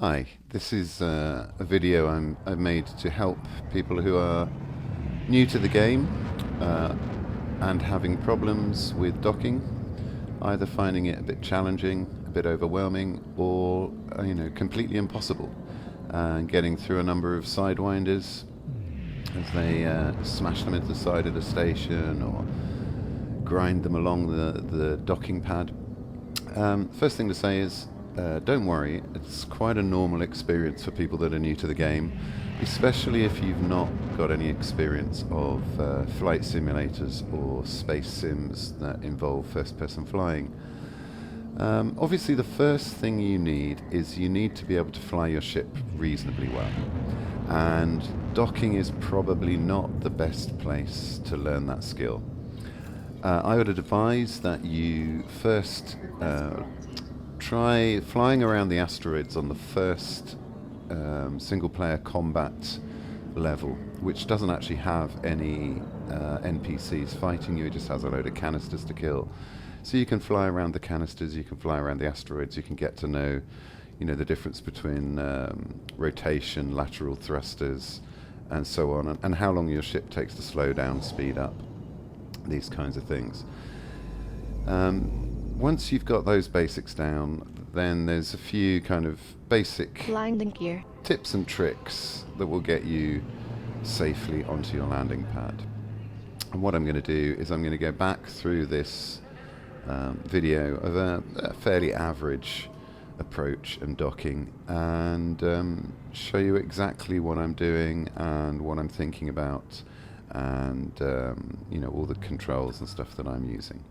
Hi, this is a video I've made to help people who are new to the game uh, and having problems with docking, either finding it a bit challenging, a bit overwhelming, or completely impossible, and getting through a number of sidewinders as they smash them into the side of the station or grind them along the docking pad. First thing to say is don't worry, it's quite a normal experience for people that are new to the game, especially if you've not got any experience of flight simulators or space sims that involve first-person flying. Obviously, the first thing you need is you need to be able to fly your ship reasonably well. And docking is probably not the best place to learn that skill. I would advise that you first try flying around the asteroids on the first single-player combat level, which doesn't actually have any NPCs fighting you. It just has a load of canisters to kill. So you can fly around the canisters, you can fly around the asteroids, you can get to know, the difference between rotation, lateral thrusters, and so on, and how long your ship takes to slow down, speed up, these kinds of things. Once you've got those basics down, then there's a few kind of basic landing gear tips and tricks that will get you safely onto your landing pad. And what I'm going to do is I'm going to go back through this video of a fairly average approach and docking, and show you exactly what I'm doing and what I'm thinking about, and all the controls and stuff that I'm using.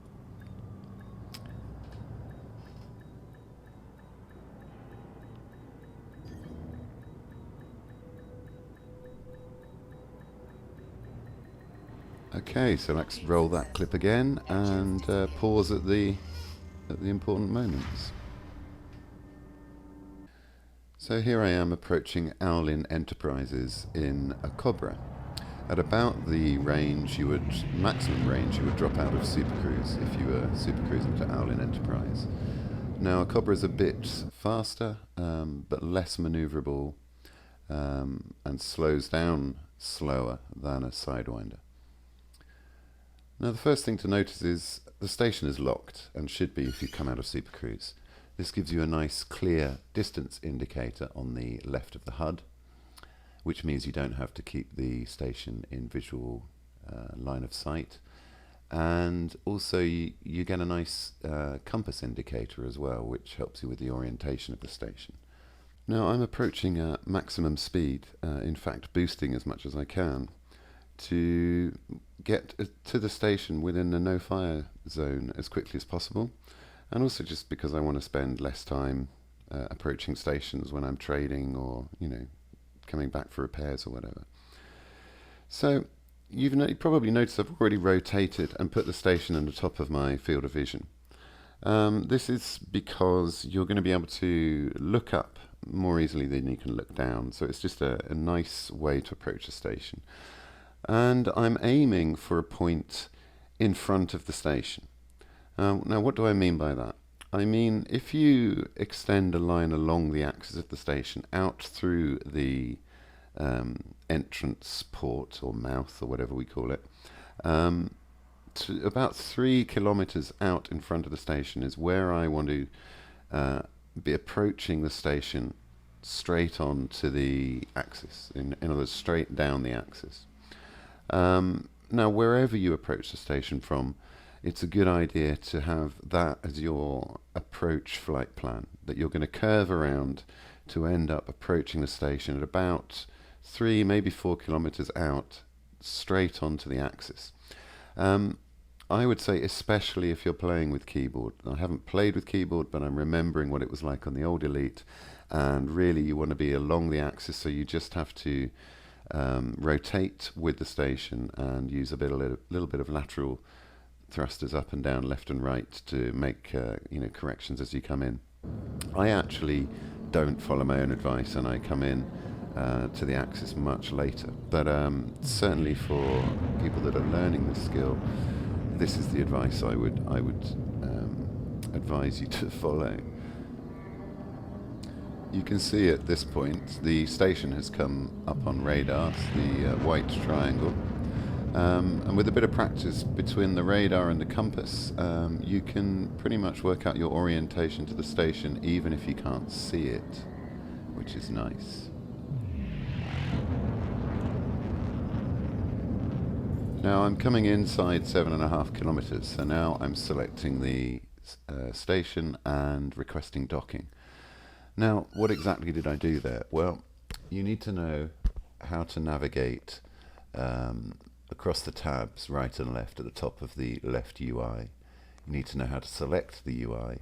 Okay, so let's roll that clip again and pause at the important moments. So here I am approaching Owlin Enterprises in a Cobra. At about the maximum range you would drop out of Supercruise if you were supercruising to Owlin Enterprise. Now a Cobra is a bit faster, but less maneuverable, and slows down slower than a Sidewinder. Now the first thing to notice is the station is locked, and should be if you come out of Supercruise. This gives you a nice clear distance indicator on the left of the HUD, which means you don't have to keep the station in visual line of sight. And also you get a nice compass indicator as well, which helps you with the orientation of the station. Now I'm approaching at maximum speed, in fact boosting as much as I can, to get to the station within the no-fire zone as quickly as possible, and also just because I want to spend less time approaching stations when I'm trading or coming back for repairs or whatever. So you've probably noticed I've already rotated and put the station in the top of my field of vision. This is because you're going to be able to look up more easily than you can look down, so it's just a nice way to approach a station. And I'm aiming for a point in front of the station. Now what do I mean by that? I mean, if you extend a line along the axis of the station out through the entrance port or mouth or whatever we call it, to about 3 kilometers out in front of the station is where I want to be approaching the station straight on to the axis, in other words, straight down the axis. Now, wherever you approach the station from, it's a good idea to have that as your approach flight plan, that you're going to curve around to end up approaching the station at about 3, maybe 4 kilometers out, straight onto the axis. I would say especially if you're playing with keyboard. I haven't played with keyboard, but I'm remembering what it was like on the old Elite, and really you want to be along the axis, so you just have to rotate with the station and use a little bit of lateral thrusters up and down, left and right, to make corrections as you come in. I actually don't follow my own advice, and I come in to the axis much later. But certainly for people that are learning this skill, this is the advice I would advise you to follow. You can see at this point the station has come up on radar, the white triangle. And with a bit of practice between the radar and the compass, you can pretty much work out your orientation to the station even if you can't see it, which is nice. Now I'm coming inside 7.5 kilometers, so now I'm selecting the station and requesting docking. Now, what exactly did I do there? Well, you need to know how to navigate across the tabs right and left at the top of the left UI. You need to know how to select the UI,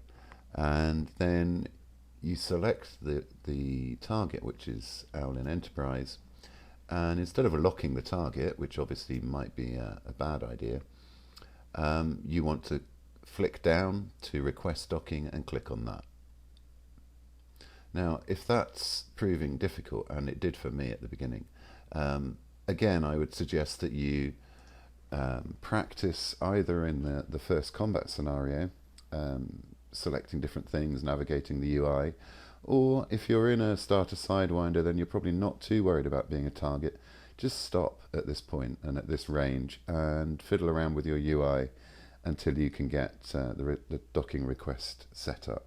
and then you select the target, which is Owlin Enterprise, and instead of locking the target, which obviously might be a bad idea, you want to flick down to request docking and click on that. Now, if that's proving difficult, and it did for me at the beginning, again, I would suggest that you practice either in the first combat scenario, selecting different things, navigating the UI, or if you're in a starter sidewinder, then you're probably not too worried about being a target. Just stop at this point and at this range and fiddle around with your UI until you can get the docking request set up.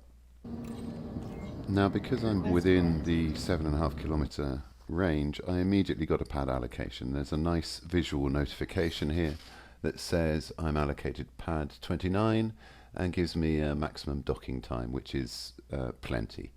Now, because I'm within the 7.5 kilometer range, I immediately got a pad allocation. There's a nice visual notification here that says I'm allocated pad 29 and gives me a maximum docking time, which is plenty.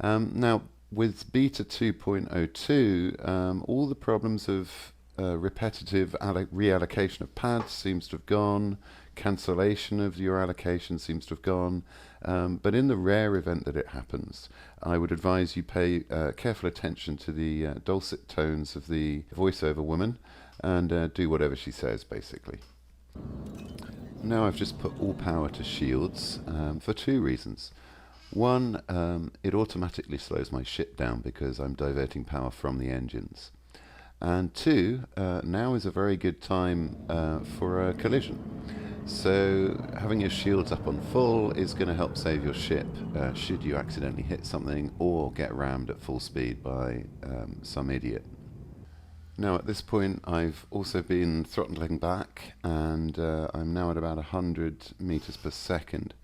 Now, with beta 2.02, all the problems of repetitive reallocation of pads seems to have gone, cancellation of your allocation seems to have gone, but in the rare event that it happens, I would advise you pay careful attention to the dulcet tones of the voiceover woman and do whatever she says, basically. Now I've just put all power to shields for two reasons. One, it automatically slows my ship down because I'm diverting power from the engines. And two, now is a very good time for a collision. So having your shields up on full is going to help save your ship should you accidentally hit something or get rammed at full speed by some idiot. Now at this point I've also been throttling back, and I'm now at about 100 meters per second,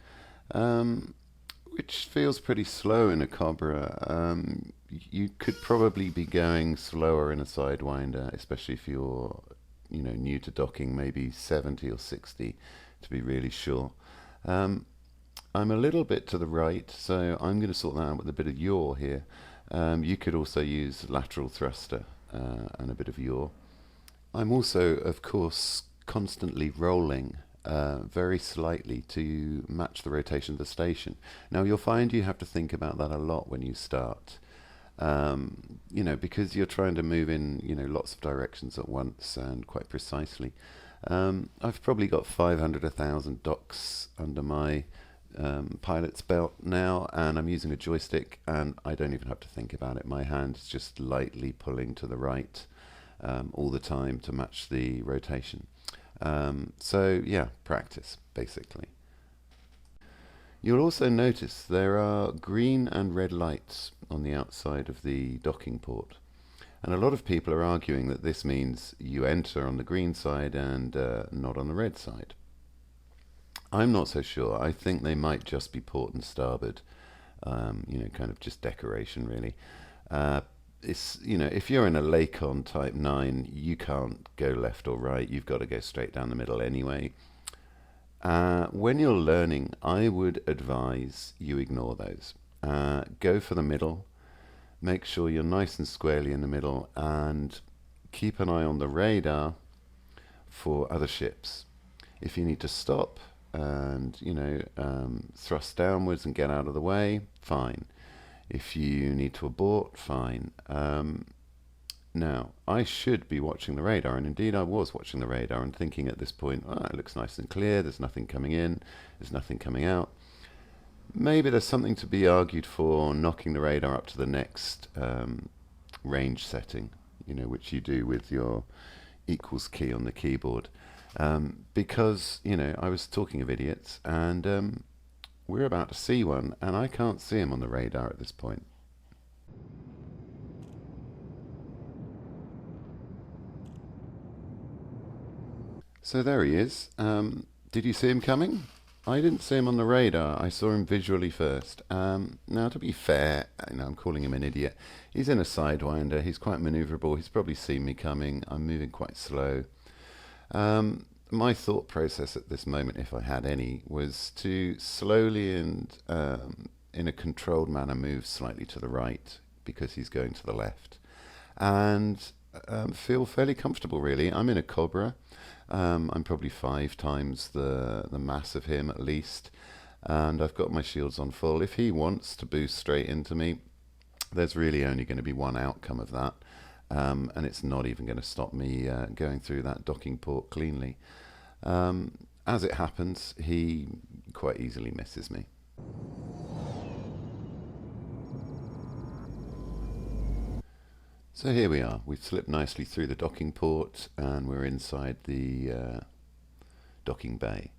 which feels pretty slow in a Cobra. You could probably be going slower in a Sidewinder, especially if you're new to docking, maybe 70 or 60 to be really sure. I'm a little bit to the right, so I'm going to sort that out with a bit of yaw here. You could also use lateral thruster and a bit of yaw. I'm also, of course, constantly rolling very slightly to match the rotation of the station. Now you'll find you have to think about that a lot when you start. Because you're trying to move in, lots of directions at once and quite precisely. I've probably got 500, 1,000 docks under my pilot's belt now, and I'm using a joystick, and I don't even have to think about it. My hand is just lightly pulling to the right all the time to match the rotation. So yeah, practice, basically. You'll also notice there are green and red lights on the outside of the docking port. And a lot of people are arguing that this means you enter on the green side and not on the red side. I'm not so sure. I think they might just be port and starboard, kind of just decoration, really. If you're in a Lakon Type 9, you can't go left or right. You've got to go straight down the middle anyway. When you're learning, I would advise you ignore those. Go for the middle. Make sure you're nice and squarely in the middle, and keep an eye on the radar for other ships. If you need to stop and thrust downwards and get out of the way, fine. If you need to abort, fine. Now, I should be watching the radar, and indeed I was watching the radar and thinking at this point, it looks nice and clear, there's nothing coming in, there's nothing coming out. Maybe there's something to be argued for knocking the radar up to the next range setting, which you do with your equals key on the keyboard. Because, I was talking of idiots, and we're about to see one, and I can't see him on the radar at this point. So there he is. Did you see him coming? I didn't see him on the radar. I saw him visually first. Now, to be fair, I'm calling him an idiot. He's in a sidewinder. He's quite manoeuvrable. He's probably seen me coming. I'm moving quite slow. My thought process at this moment, if I had any, was to slowly and in a controlled manner move slightly to the right because he's going to the left. And feel fairly comfortable, really. I'm in a Cobra. I'm probably 5 times the mass of him at least, and I've got my shields on full. If he wants to boost straight into me, there's really only going to be one outcome of that, and it's not even going to stop me going through that docking port cleanly. As it happens, he quite easily misses me. So here we are. We've slipped nicely through the docking port and we're inside the docking bay,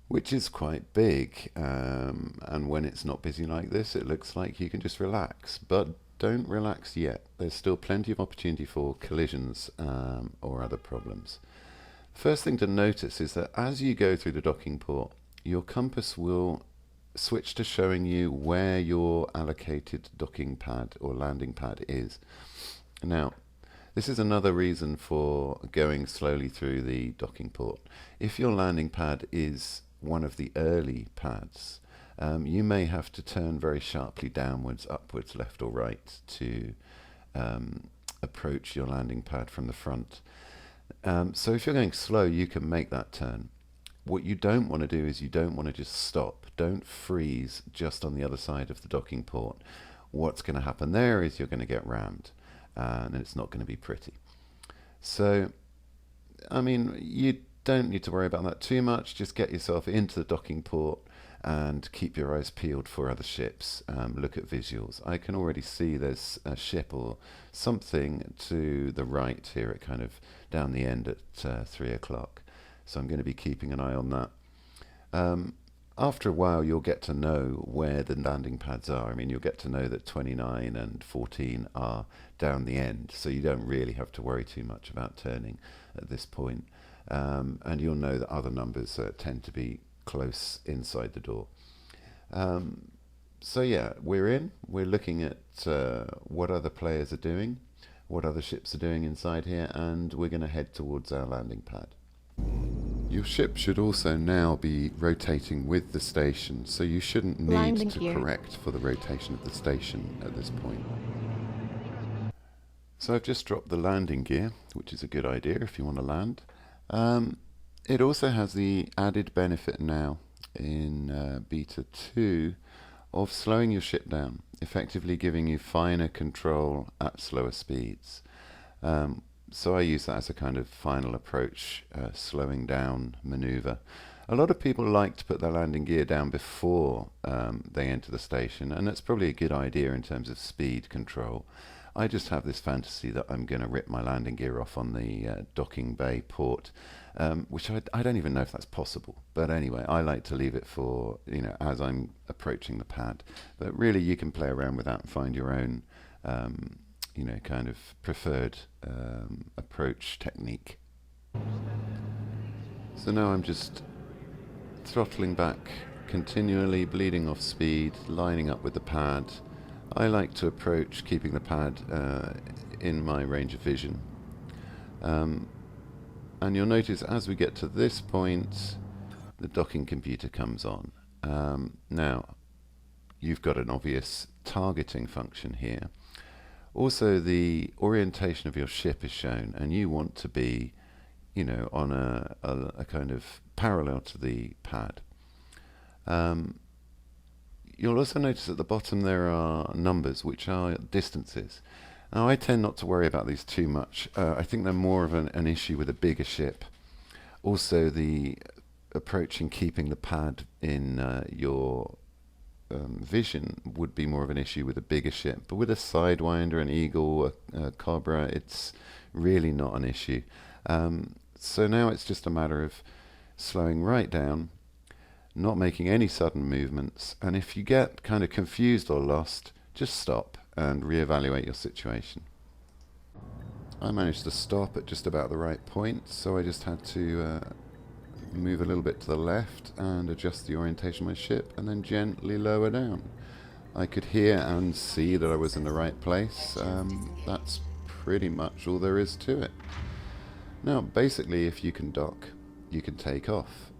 which is quite big. And when it's not busy like this, it looks like you can just relax. But don't relax yet. There's still plenty of opportunity for collisions or other problems. First thing to notice is that as you go through the docking port, your compass will switch to showing you where your allocated docking pad or landing pad is. Now, this is another reason for going slowly through the docking port. If your landing pad is one of the early pads, you may have to turn very sharply downwards, upwards, left or right to approach your landing pad from the front. So if you're going slow, you can make that turn. What you don't want to do is you don't want to just stop. Don't freeze just on the other side of the docking port. What's going to happen there is you're going to get rammed. And it's not going to be pretty. So, I mean, you don't need to worry about that too much. Just get yourself into the docking port and keep your eyes peeled for other ships. Look at visuals. I can already see there's a ship or something to the right here at kind of down the end at 3 o'clock. So I'm going to be keeping an eye on that. After a while, you'll get to know where the landing pads are. I mean, you'll get to know that 29 and 14 are down the end, so you don't really have to worry too much about turning at this point. And you'll know that other numbers tend to be close inside the door. So yeah, we're looking at what other players are doing, what other ships are doing inside here, and we're going to head towards our landing pad. Your ship should also now be rotating with the station, so you shouldn't need to correct for the rotation of the station at this point. So I've just dropped the landing gear, which is a good idea if you want to land. It also has the added benefit now in Beta 2 of slowing your ship down, effectively giving you finer control at slower speeds. So I use that as a kind of final approach, slowing down maneuver. A lot of people like to put their landing gear down before they enter the station, and that's probably a good idea in terms of speed control. I just have this fantasy that I'm going to rip my landing gear off on the docking bay port, which I don't even know if that's possible. But anyway, I like to leave it for, as I'm approaching the pad. But really, you can play around with that and find your own kind of preferred approach technique. So now I'm just throttling back, continually bleeding off speed, lining up with the pad. I like to approach keeping the pad in my range of vision. And you'll notice as we get to this point, the docking computer comes on. Now, you've got an obvious targeting function here. Also, the orientation of your ship is shown, and you want to be, on a kind of parallel to the pad. You'll also notice at the bottom there are numbers, which are distances. Now, I tend not to worry about these too much. I think they're more of an issue with a bigger ship. Also, the approach in keeping the pad in your vision would be more of an issue with a bigger ship, but with a Sidewinder, an Eagle, a Cobra, it's really not an issue. So now it's just a matter of slowing right down, not making any sudden movements, and if you get kind of confused or lost, just stop and reevaluate your situation. I managed to stop at just about the right point, so I just had to move a little bit to the left and adjust the orientation of my ship, and then gently lower down. I could hear and see that I was in the right place. That's pretty much all there is to it. Now, basically, if you can dock, you can take off.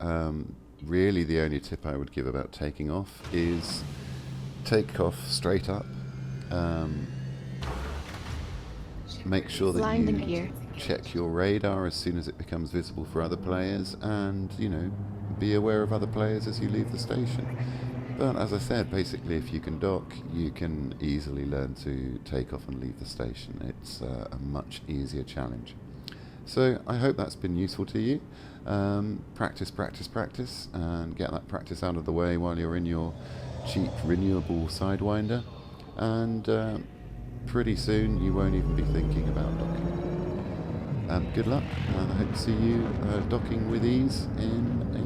Really, the only tip I would give about taking off is take off straight up. Make sure that you check your radar as soon as it becomes visible for other players, and, you know, be aware of other players as you leave the station. But as I said, basically, if you can dock, you can easily learn to take off and leave the station. It's a much easier challenge. So I hope that's been useful to you. Practice, practice, practice, and get that practice out of the way while you're in your cheap renewable Sidewinder. And pretty soon you won't even be thinking about docking. Good luck, and I hope to see you docking with ease in a